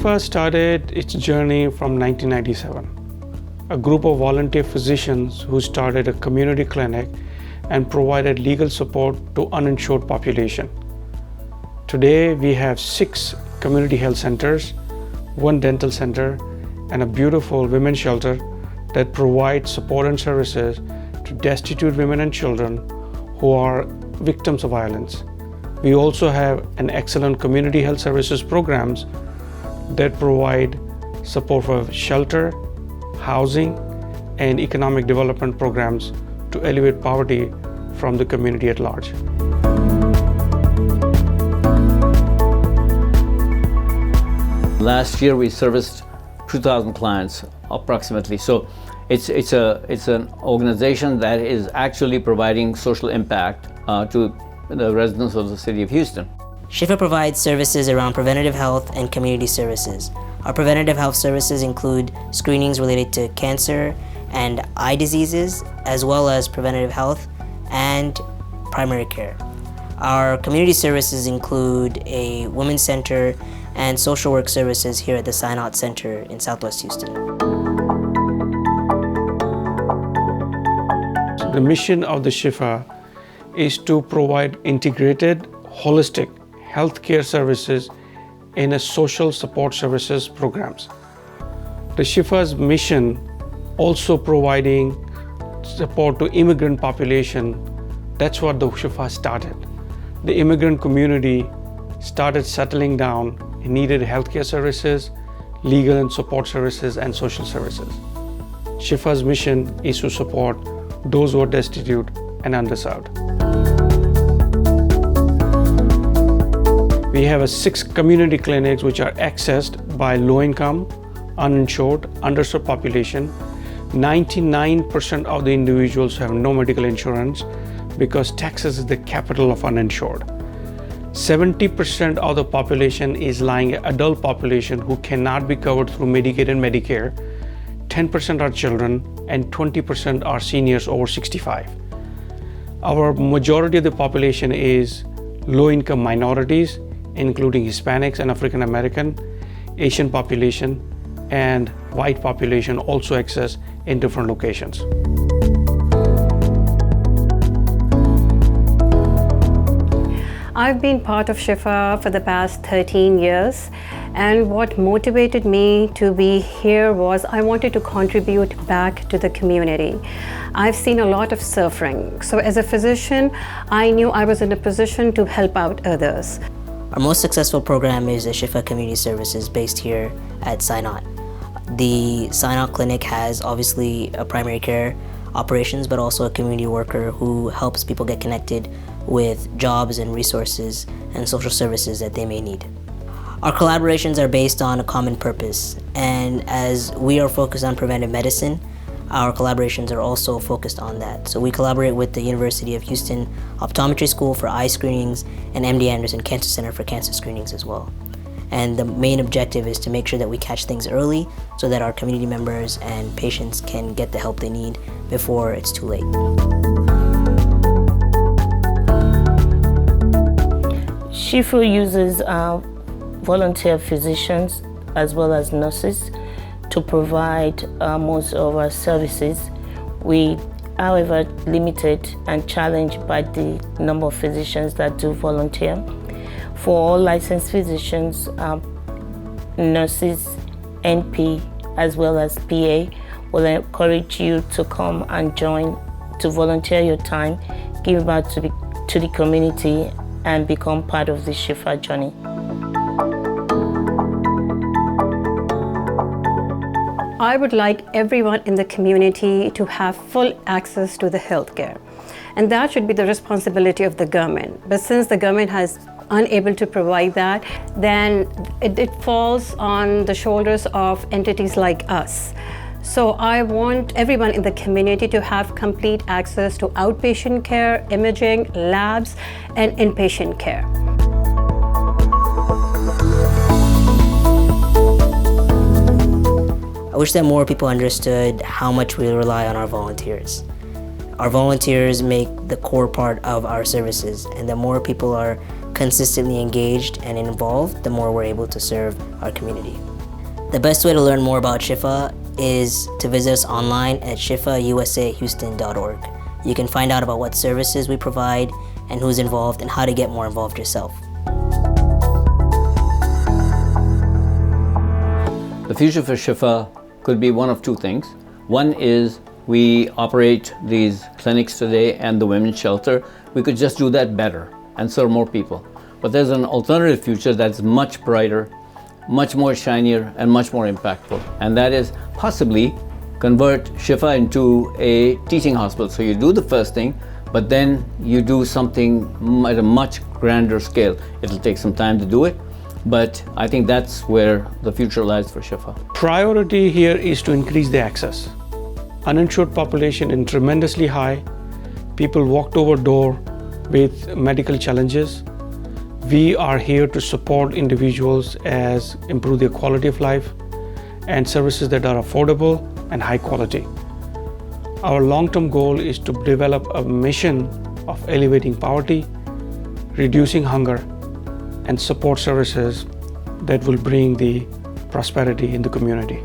Shifa started its journey from 1997. A group of volunteer physicians who started a community clinic and provided legal support to uninsured population. Today we have 6 community health centers, 1 dental center, and a beautiful women's shelter that provides support and services to destitute women and children who are victims of violence. We also have an excellent community health services programs that provide support for shelter, housing, and economic development programs to alleviate poverty from the community at large. Last year we serviced 2,000 clients approximately. So it's an organization that is actually providing social impact to the residents of the city of Houston. Shifa provides services around preventative health and community services. Our preventative health services include screenings related to cancer and eye diseases, as well as preventative health and primary care. Our community services include a women's center and social work services here at the Sinot Center in Southwest Houston. The mission of the Shifa is to provide integrated, holistic healthcare services in a social support services programs. The Shifa's mission also providing support to immigrant population. That's what the Shifa started. The immigrant community started settling down and needed healthcare services, legal and support services, and social services. Shifa's mission is to support those who are destitute and underserved. We have 6 community clinics which are accessed by low-income, uninsured, underserved population. 99% of the individuals have no medical insurance because Texas is the capital of uninsured. 70% of the population is lying adult population who cannot be covered through Medicaid and Medicare. 10% are children and 20% are seniors over 65. Our majority of the population is low-income minorities, including Hispanics and African American, Asian population, and white population also access in different locations. I've been part of Shifa for the past 13 years, and what motivated me to be here was I wanted to contribute back to the community. I've seen a lot of suffering, so as a physician, I knew I was in a position to help out others. Our most successful program is the Shifa Community Services based here at Sinot. The Sinot Clinic has obviously a primary care operations, but also a community worker who helps people get connected with jobs and resources and social services that they may need. Our collaborations are based on a common purpose, and as we are focused on preventive medicine, our collaborations are also focused on that. So we collaborate with the University of Houston Optometry School for eye screenings and MD Anderson Cancer Center for cancer screenings as well. And the main objective is to make sure that we catch things early so that our community members and patients can get the help they need before it's too late. Shifa uses volunteer physicians as well as nurses to provide most of our services. We, however, limited and challenged by the number of physicians that do volunteer. For all licensed physicians, nurses, NP, as well as PA, will encourage you to come and join, to volunteer your time, give back to the community, and become part of the Shifa journey. I would like everyone in the community to have full access to the healthcare, and that should be the responsibility of the government. But since the government has unable to provide that, then it falls on the shoulders of entities like us. So I want everyone in the community to have complete access to outpatient care, imaging, labs, and inpatient care. I wish that more people understood how much we rely on our volunteers. Our volunteers make the core part of our services, and the more people are consistently engaged and involved, the more we're able to serve our community. The best way to learn more about Shifa is to visit us online at shifausahouston.org. You can find out about what services we provide and who's involved and how to get more involved yourself. The future for Shifa could be one of two things. One is we operate these clinics today and the women's shelter. We could just do that better and serve more people. But there's an alternative future that's much brighter, much more shinier, and much more impactful. And that is possibly convert Shifa into a teaching hospital. So you do the first thing, but then you do something at a much grander scale. It'll take some time to do it, but I think that's where the future lies for Shifa. Priority here is to increase the access. Uninsured population is tremendously high. People walked over door with medical challenges. We are here to support individuals as improve their quality of life and services that are affordable and high quality. Our long-term goal is to develop a mission of elevating poverty, reducing hunger, and support services that will bring the prosperity in the community.